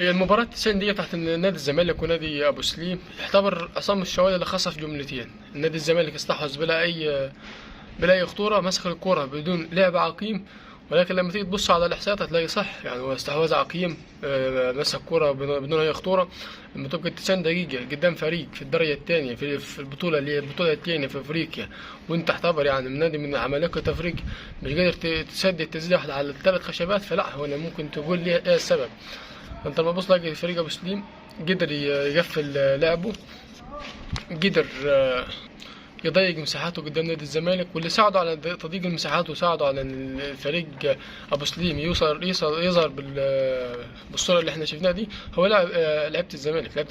هي المباراة التسعين دي تحت نادي الزمالك ونادي أبو سليم يعتبر عصام الشوالي اللي خاصة في جملتين. نادي الزمالك استحوذ بلا أي خطورة، مسك الكرة بدون لعب عقيم، ولكن لما تيجي تبص على الإحصائيات هتلاقي صح، يعني هو استحواذ عقيم، مسك كرة بدون أي خطورة. لما تبقى 90 دقيقة قدام فريق في الدرجة الثانية في البطولة اللي هي البطولة الثانية في أفريقيا، وأنت تعتبر يعني من نادي من عمالقة أفريقيا مش قادر تسدد تسديدة واحدة على الثلاث خشبات، فلا هو ممكن تقول لي إيه السبب. انت لما تبص تلاقي فريق ابو سليم قدر يقفل لعبه، قدر يضيق مساحاته قدام نادي الزمالك، واللي ساعدوا على تضييق المساحات وساعدوا على ان الفريق ابو سليم يظهر بالصوره اللي احنا شفناها دي هو لعيبه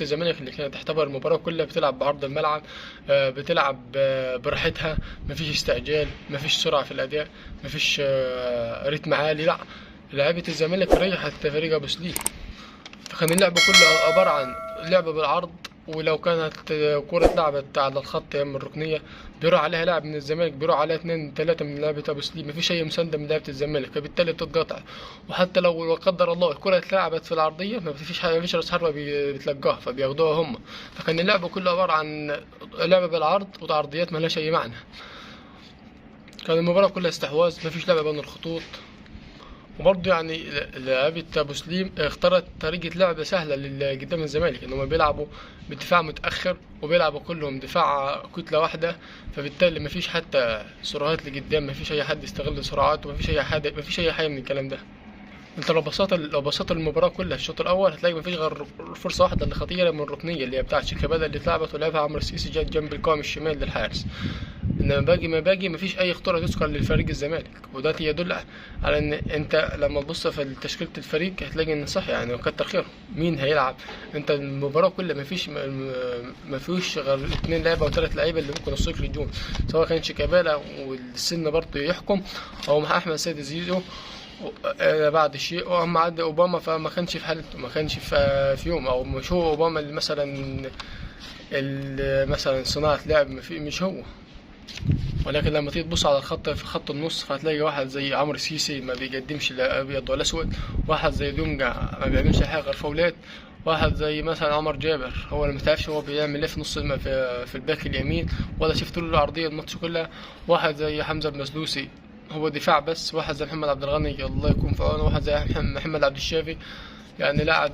الزمالك اللي كانت تعتبر المباراه كلها بتلعب بعرض الملعب، بتلعب براحتها، مفيش استعجال، مفيش سرعه في الاداء، مفيش رتم عالي، لا لعيبه الزمالك ريحت فريق ابو سليم. فكان اللعب كله عبارة عن لعبة بالعرض، ولو كانت كرة اتلعبت على الخط من الركنية بيروح عليها لاعب من الزمالك، بيروح عليها 2 3 من لعبة أبو سليم، مفيش أي مساندة من لعبة الزمالك، فبالتالي بتتقطع. وحتى لو لا قدر الله الكرة اتلعبت في العرضية مفيش راس حربة بتلقاها فبياخدوها هم. فكان اللعب كله عبارة عن لعبة بالعرض وتعرضيات ملهاش أي معنى. كان المباراة كلها استحواذ، مفيش لعبة بين الخطوط. وبرضه يعني لعيبة أبو سليم اختارت طريقة لعب سهلة قدام الزمالك، إن هما بيلعبوا بدفاع متأخر وبيلعبوا كلهم دفاع كتلة واحدة، فبالتالي مفيش حتى سرعات لقدام، مفيش أي حد يستغل سرعاته، مفيش أي حاجة من الكلام ده. انت لو بصيت المباراة كلها الشوط الأول هتلاقي مفيش غير فرصة واحدة اللي خطيرة من الركنية اللي هي بتاعت شيكابالا اللي اتلعبت ولعبها عمرو السيسي جت جنب القائم الشمال للحارس. انما باقي مفيش اي خطوره تذكر للفريق الزمالك، وده يدل على ان انت لما تبص في تشكيله الفريق هتلاقي ان صح يعني كتر خيرهم. مين هيلعب؟ انت المباراه كلها مفيش غير 2 لعيبه او 3 لعيبه اللي ممكن يوصلوا للجون، سواء كان شيكابالا والسن برضه يحكم او مع احمد سيد زيزو بعد الشيء، واما عدا اوباما فما كانش في حالته، ما كانش في يوم، او مش هو اوباما اللي مثلا صناعه لعب مش هو. ولكن لما تيجي تبص على الخط في خط النص فهتلاقي واحد زي عمرو السيسي ما بيقدمش لا ابيض ولا اسود، واحد زي دونجا ما بيعملش حاجه غير فاولات، واحد زي مثلا عمر جابر هو اللي متعرفش هو بيعمل ايه في نص في الباك اليمين، ولا شفت له العرضيه الماتش كلها. واحد زي حمزه المسلوسي هو دفاع بس، واحد زي محمد عبد الغني الله يكون في عونه، واحد زي محمد عبد الشافي يعني لاعب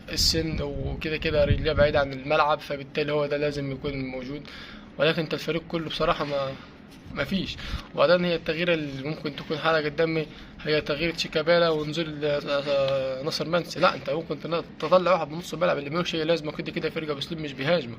السن وكده كده رجليه بعيد عن الملعب، فبالتالي هو ده لازم يكون موجود. ولكن انت الفريق كله بصراحة ما فيش. وبعدين هي التغيير اللي ممكن تكون حالة قدامي هي تغيير شيكابالا ونزول ناصر منسي. لا انت ممكن تطلع واحد من نص الملعب اللي ملوش اي لازمة، كده كده فريق ابو سليم مش بيهاجمك،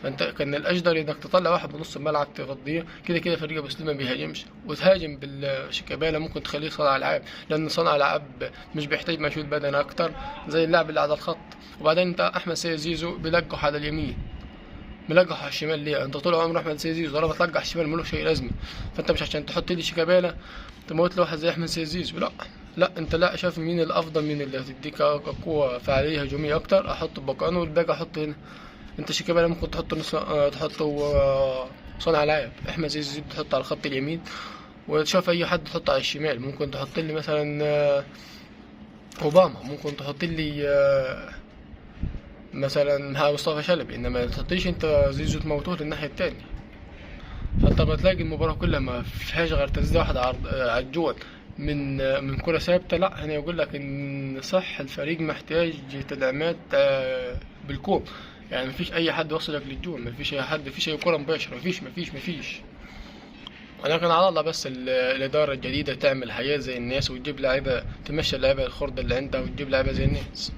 فانت كان الاجدر انك تطلع واحد من نص الملعب تغطيه، كده كده فريق ابو سليم ما بيهاجمش، وتهاجم بالشيكابالا ممكن تخليه صانع العاب، لان صانع العاب مش بيحتاج مجهود بدني اكتر زي اللاعب اللي على الخط. وبعدين انت احمد سيد زيزو بيلقح على اليمين، ملقح على الشمال ليه؟ انت طول عمرك احمد سيد زيزو طالما تلقح الشمال ملوش اي لازمه، فانت مش عشان تحط لي شيكابالا تموت لي واحد زي احمد سيد زيزو، لا انت لا شايف مين الافضل، مين اللي هتديك قوه فعاليه هجوميه اكتر احطه بقانه والباقي احطه هنا. انت شيكابالا ممكن تحطه صانع لاعب، احمد سيد زيزو تحطه على الخط اليمين، وتشوف اي حد تحطه على الشمال. ممكن تحط لي مثلا اوباما، ممكن تحط لي مثلا مصطفى شلبي، انما ما تحطيش انت زيزو تموتوه للناحيه التانية. فانت بتلاقي المباراه كلها ما فيهاش غير تسديده واحده على الجول من كره ثابته. لا هنا يقول لك ان صح الفريق محتاج تدعيمات بالكوب، يعني مفيش اي حد يوصلك للجول، مفيش اي حد، مفيش اي كره مباشره، مفيش. ولكن على الله بس الاداره الجديده تعمل حياه زي الناس وتجيب لعيبه تمشي اللعيبه الخرده اللي عندها وتجيب لعيبه زي الناس.